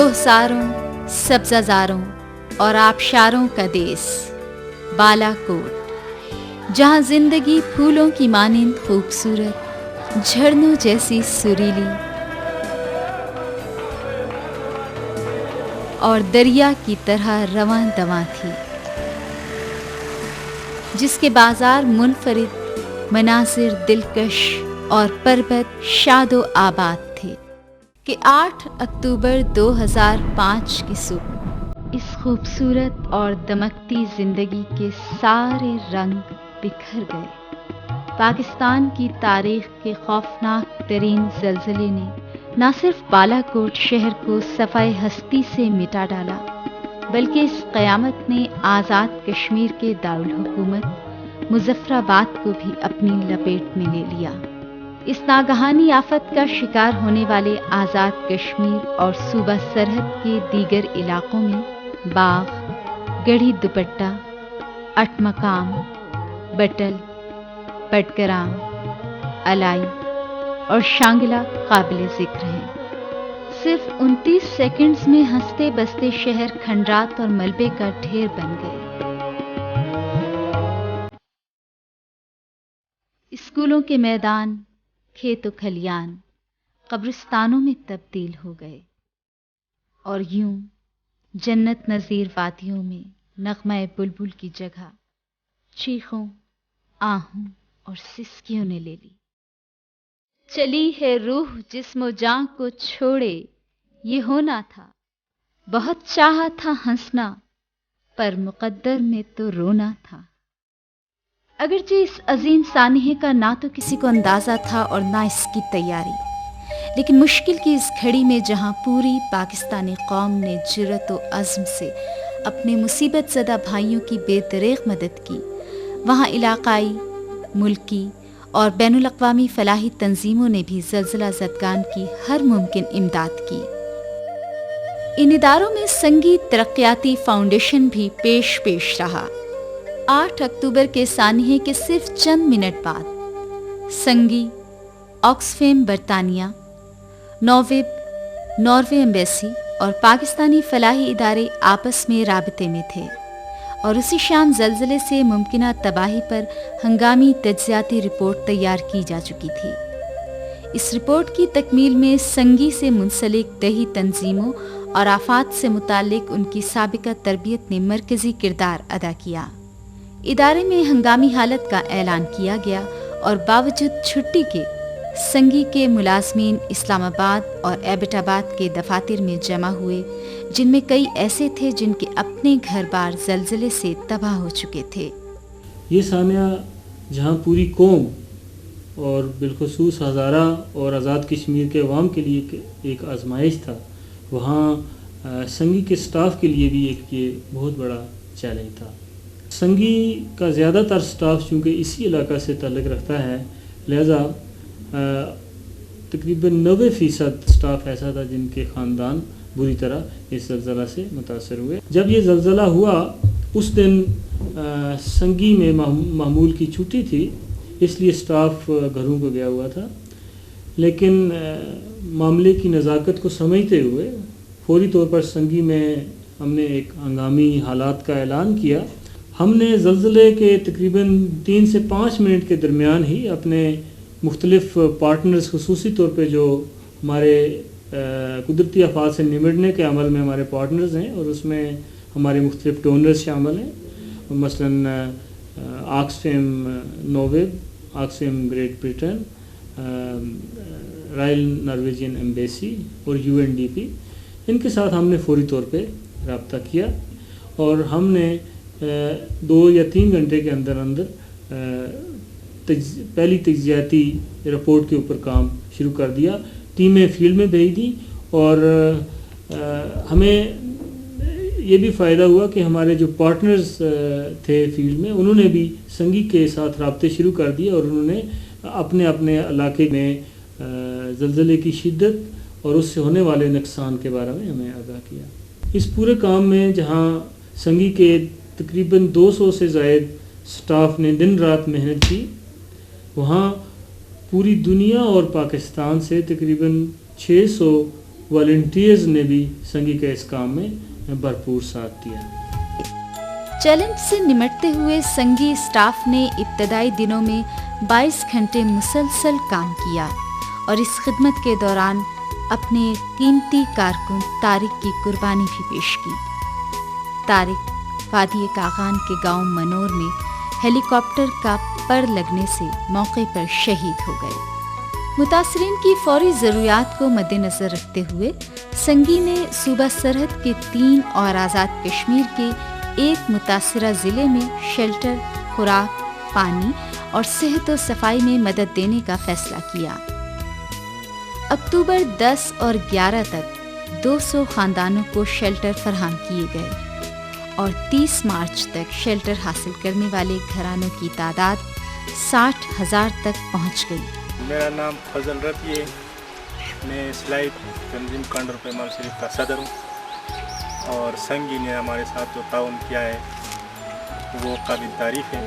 कोहसारों, सब्ज़ाज़ारों और आबशारों का देश बालाकोट, जहाँ ज़िंदगी फूलों की मानिंद खूबसूरत, झरनों जैसी सुरीली और दरिया की तरह रवां दवां थी, जिसके बाजार मुनफरिद, मनासिर दिलकश और पर्वत शादो आबाद थे कि 8 अक्टूबर 2005 की सुबह इस खूबसूरत और दमकती ज़िंदगी के सारे रंग बिखर गए। पाकिस्तान की तारीख़ के खौफनाक तरीन ज़लज़ले ने न सिर्फ बालाकोट शहर को सफ़ाए हस्ती से मिटा डाला, बल्कि इस क़यामत ने आज़ाद कश्मीर के दारुल हुकूमत मुज़फ़्फ़राबाद को भी अपनी लपेट में ले लिया। इस नागहानी आफत का शिकार होने वाले आज़ाद कश्मीर और सूबा सरहद के दीगर इलाकों में बाग, गढ़ी दुपट्टा, अटमकाम, बटल, पटगराम, अलाई और शांगिला काबिल ज़िक्र हैं। सिर्फ 29 सेकंड्स में हंसते बसते शहर खंडरात और मलबे का ढेर बन गए। स्कूलों के मैदान, खेत खलियान कब्रिस्तानों में तब्दील हो गए और यूं जन्नत नज़ीर वादियों में नग़्मा बुलबुल की जगह चीखों, आहों और सिसकियों ने ले ली। चली है रूह जिस्म जान को छोड़े, ये होना था, बहुत चाहा था हंसना, पर मुक़द्दर में तो रोना था। अगरचे इस अजीम सानहे का ना तो किसी को अंदाज़ा था और ना इसकी तैयारी, लेकिन मुश्किल की इस घड़ी में जहां पूरी पाकिस्तानी कौम ने जुर्रत व अज़्म से अपने मुसीबत ज़दा भाइयों की बेदरेग मदद की, वहां इलाक़ाई, मुल्की और बैनुल अक़वामी फ़लाही तंजीमों ने भी ज़लज़ला ज़दगान की हर मुमकिन इमदाद की। इन इदारों में संगी तरक्याती फाउंडेशन भी पेश रहा। 8 अक्टूबर के सानहे के सिर्फ चंद मिनट बाद संगी ऑक्सफेम बरतानिया, नॉविब नॉर्वे एम्बेसी और पाकिस्तानी फ़लाही इदारे आपस में राबते में थे और उसी शाम ज़लज़ले से मुमकिना तबाही पर हंगामी तज्ज़ियाती रिपोर्ट तैयार की जा चुकी थी। इस रिपोर्ट की तकमील में संगी से मुंसलिक दही तंजीमों और आफात से मुताल्लिक उनकी साबिका तरबियत ने मरकज़ी किरदार अदा किया। इदारे में हंगामी हालत का ऐलान किया गया और बावजूद छुट्टी के संगी के मुलाजमीन इस्लामाबाद और एबटाबाद के दफातर में जमा हुए, जिनमें कई ऐसे थे जिनके अपने घर बार ज़लज़ले से तबाह हो चुके थे। ये सानिया जहाँ पूरी कौम और बिलखुसूस हज़ारा और आज़ाद कश्मीर के अवाम के लिए एक आजमाइश था, वहाँ संगी के स्टाफ के लिए भी एक ये बहुत बड़ा चैलेंज था। संगी का ज़्यादातर स्टाफ चूँकि इसी इलाका से ताल्लुक़ रखता है, लिहाजा तकरीबन 90% स्टाफ ऐसा था जिनके ख़ानदान बुरी तरह इस ज़लज़ला से मुतासर हुए। जब ये ज़लज़ला हुआ उस दिन संगी में मामूल की छुट्टी थी, इसलिए स्टाफ घरों को गया हुआ था, लेकिन मामले की नज़ाकत को समझते हुए फौरी तौर पर संगी में हमने एक हंगामी हालात का ऐलान किया। हमने ज़लज़ले के तकरीबन 3 से 5 मिनट के दरमियान ही अपने मुख्तलिफ़ पार्टनर्स, खुसूसी तौर पे जो हमारे कुदरती आफात से निमटने के अमल में हमारे पार्टनर्स हैं और उसमें हमारे मुख्तलिफ़ डोनर्स शामिल हैं, मसलन Oxfam Norway, Oxfam great Britain, royal Norwegian embassy और UNDP, इनके साथ हमने फौरी तौर पे रब्ता किया और हमने 2 या 3 घंटे के अंदर पहली तज्ज़ियाती रिपोर्ट के ऊपर काम शुरू कर दिया। टीमें फील्ड में भेज दी और हमें ये भी फ़ायदा हुआ कि हमारे जो पार्टनर्स थे फील्ड में, उन्होंने भी संगी के साथ रब्ते शुरू कर दिए और उन्होंने अपने अपने इलाके में ज़लज़ले की शिद्दत और उससे होने वाले नुकसान के बारे में हमें आगाह किया। इस पूरे काम में जहाँ संगी के तकरीबन 200 से ज़ायद स्टाफ ने दिन रात मेहनत की, वहाँ पूरी दुनिया और पाकिस्तान से तकरीबन 600 والنٹیئرز نے بھی سنگی کے اس کام میں بھرپور ساتھ دیا۔ چیلنج سے نمٹتے ہوئے سنگی اسٹاف نے ابتدائی دنوں میں 22 گھنٹے مسلسل کام کیا اور اس خدمت کے دوران اپنے قیمتی کارکن طارق کی قربانی بھی پیش کی۔ طارق وادی کاغان کے گاؤں منور میں ہیلی کاپٹر کا پر لگنے سے موقع پر شہید ہو گئے۔ متاثرین کی فوری ضروریات کو مد نظر رکھتے ہوئے سنگی نے صوبہ سرحد کے 3 اور آزاد کشمیر کے 1 متاثرہ ضلع میں شیلٹر، خوراک، پانی اور صحت و صفائی میں مدد دینے کا فیصلہ کیا۔ اکتوبر 10 اور 11 تک 200 خاندانوں کو شیلٹر فراہم کیے گئے اور 30 مارچ تک شیلٹر حاصل کرنے والے گھرانوں کی تعداد 60,000 تک پہنچ گئی۔ میرا نام فضل رفیع ہے، میں سلائی تنظیم کانڈر پیمال شریف کا صدر ہوں، اور سنگی نے ہمارے ساتھ جو تعاون کیا ہے وہ قابل تعریف ہے۔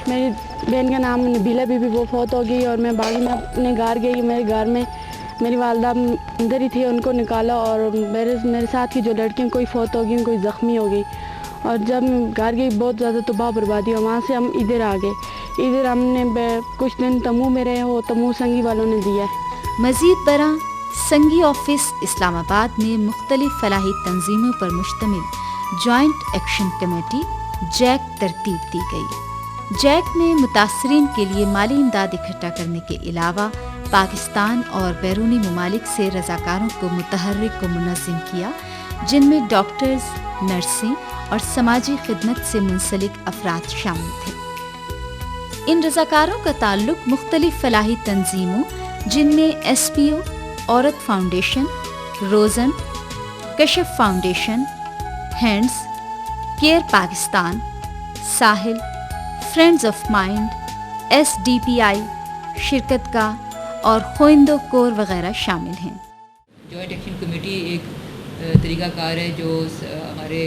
میری بہن کا نام نبیلہ بی بی، وہ فوت ہو گئی اور میں باغی میں اپنے گھر گئی۔ میرے گھر میں میری والدہ اندر ہی تھی، ان کو نکالا اور میرے ساتھ کی جو لڑکیاں کوئی فوت ہو گئی، کوئی زخمی ہو گئی، اور جب گھر گئی بہت زیادہ تباہ بربادی ہو۔ وہاں سے ہم ادھر آ گئے۔ ادھر ہم نے کچھ دن تمو میں رہے، وہ تمو سنگی والوں نے دیا ہے۔ مزید برآں سنگی آفس اسلام آباد میں مختلف فلاحی تنظیموں پر مشتمل جوائنٹ ایکشن کمیٹی جیک ترتیب دی گئی۔ جیک میں متاثرین کے لیے مالی امداد اکٹھا کرنے کے علاوہ پاکستان اور بیرونی ممالک سے رضاکاروں کو متحرک و منظم کیا، جن میں ڈاکٹرز، نرسیں اور سماجی خدمت سے منسلک افراد شامل تھے۔ ان رضاکاروں کا تعلق مختلف فلاحی تنظیموں جن میں ایس پی او، عورت Foundation, Rozan, Kashf Foundation, Hands, Care Pakistan, Sahil, Friends of Mind, S D P I, شرکت کا اور خوئندو کور وغیرہ شامل ہیں۔ جوائنٹ ایکشن کمیٹی ایک طریقہ کار ہے جو ہمارے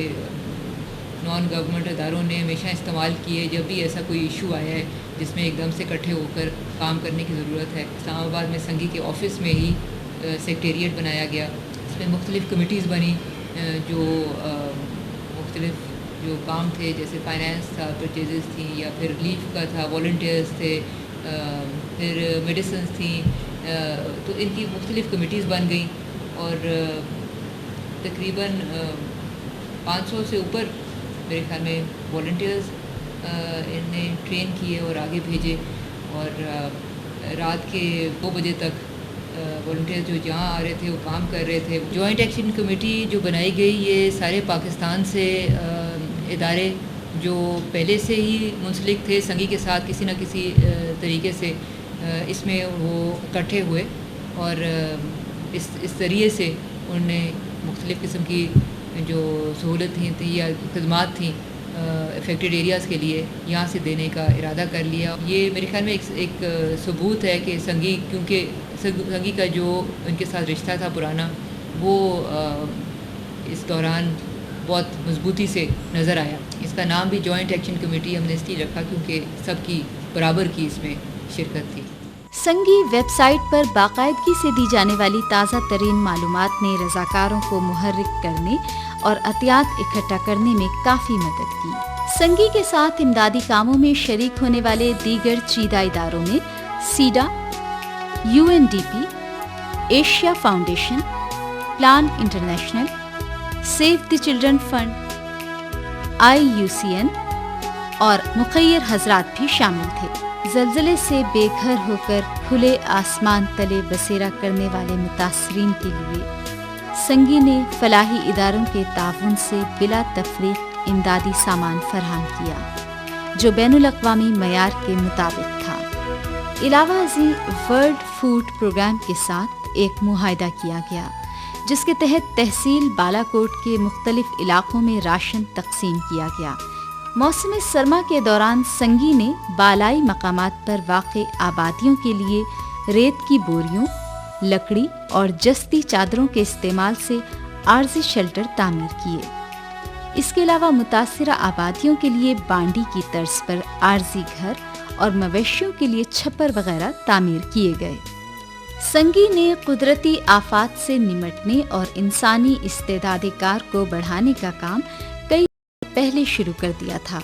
نان گورنمنٹ اداروں نے ہمیشہ استعمال کی ہے جب بھی ایسا کوئی ایشو آیا ہے جس میں ایک دم سے اکٹھے ہو کر کام کرنے کی ضرورت ہے۔ اسلام آباد میں سنگی کے آفس میں ہی سیکریٹریٹ بنایا گیا، اس میں مختلف کمیٹیز بنی جو مختلف جو کام تھے، جیسے فائنینس تھا، پرچیزز تھیں، یا پھر لیو کا تھا، والنٹیئرز تھے، پھر میڈیسنز تھیں، تو ان کی مختلف کمیٹیز بن گئیں اور تقریباً 500 سے اوپر میرے خیال میں والنٹیئرز ان نے ٹرین کیے اور آگے بھیجے، اور رات کے 2 بجے تک والنٹیئر جو جہاں آ رہے تھے وہ کام کر رہے تھے۔ جوائنٹ ایکشن کمیٹی جو بنائی گئی، یہ سارے پاکستان سے ادارے جو پہلے سے ہی منسلک تھے سنگی کے ساتھ کسی نہ کسی طریقے سے، اس میں وہ اکٹھے ہوئے اور اس ذریعے سے انہوں نے مختلف قسم کی جو سہولتیں تھیں یا خدمات تھیں افیکٹڈ ایریاز کے لیے یہاں سے دینے کا ارادہ کر لیا۔ یہ میرے خیال میں ایک ثبوت ہے کہ سنگی، کیونکہ سنگی کا جو ان کے ساتھ رشتہ تھا پرانا، وہ اس دوران بہت مضبوطی سے نظر آیا۔ اس کا نام بھی جوائنٹ ایکشن کمیٹی ہم نے اس لیے رکھا کیونکہ سب کی برابر کی اس میں شرکت تھی۔ سنگی ویب سائٹ پر باقاعدگی سے دی جانے والی تازہ ترین معلومات نے رضاکاروں کو محرک کرنے اور عطیات اکٹھا کرنے میں کافی مدد کی۔ سنگی کے ساتھ امدادی کاموں میں شریک ہونے والے دیگر چیدہ اداروں میں SIDA, UNDP، Asia Foundation, Plan International, Save the Children Fund, IUCN اور مخیر حضرات بھی شامل تھے۔ زلزلے سے بے گھر ہو کر کھلے آسمان تلے بسیرا کرنے والے متاثرین کے لیے سنگی نے فلاحی اداروں کے تعاون سے بلا تفریق امدادی سامان فراہم کیا جو بین الاقوامی معیار کے مطابق تھا۔ علاوہ ازیں ورلڈ فوڈ پروگرام کے ساتھ ایک معاہدہ کیا گیا جس کے تحت تحصیل بالا کوٹ کے مختلف علاقوں میں راشن تقسیم کیا گیا۔ موسم سرما کے دوران سنگی نے بالائی مقامات پر واقع آبادیوں کے لیے ریت کی بوریوں، لکڑی اور جستی چادروں کے استعمال سے عارضی شیلٹر تعمیر کیے۔ اس کے علاوہ متاثرہ آبادیوں کے لیے بانڈی کی طرز پر عارضی گھر اور مویشیوں کے لیے چھپر وغیرہ تعمیر کیے گئے۔ संगी ने कुदरती आफात से निमटने और इंसानी इस्तेदाद-ए-कार को बढ़ाने का काम कई पहले शुरू कर दिया था,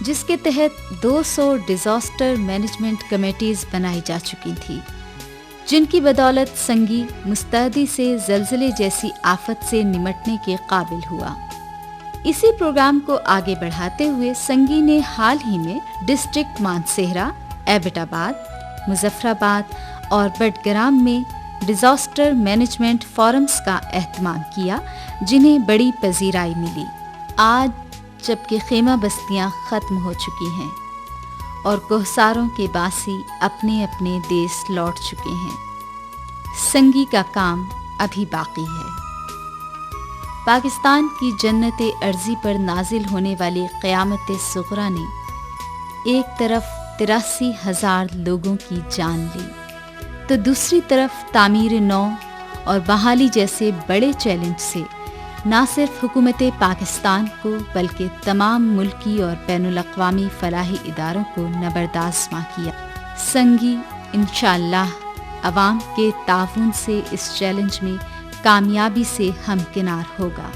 जिसके तहत 200 डिजास्टर मैनेजमेंट कमेटीज बनाई जा चुकी थी, जिनकी बदौलत संगी मुस्तैदी से ज़लज़ले जैसी आफत से निमटने के काबिल हुआ। इसी प्रोग्राम को आगे बढ़ाते हुए संगी ने हाल ही में डिस्ट्रिक्ट मानसेहरा, एबटाबाद, मुजफ्फराबाद और बडग्राम में डिजास्टर मैनेजमेंट फोरम्स का एहतमाम किया, जिन्हें बड़ी पजीराई मिली। आज जबकि खेमा बस्तियां ख़त्म हो चुकी हैं और कोहसारों के बासी अपने अपने देश लौट चुके हैं, संगी का काम अभी बाकी है। पाकिस्तान की जन्नत अर्जी पर नाजिल होने वाली क़यामत सुग़रा ने एक तरफ 83,000 लोगों की जान ली, तो दूसरी तरफ तामीर नौ और बहाली जैसे बड़े चैलेंज से न सिर्फ हुकूमत पाकिस्तान को बल्कि तमाम मुल्की और बैनुल-अक़वामी फ़लाही इदारों को नबरदाज़मा किया। संगी इंशाअल्लाह अवाम के ताउन से इस चैलेंज में कामयाबी से हमकिनार होगा।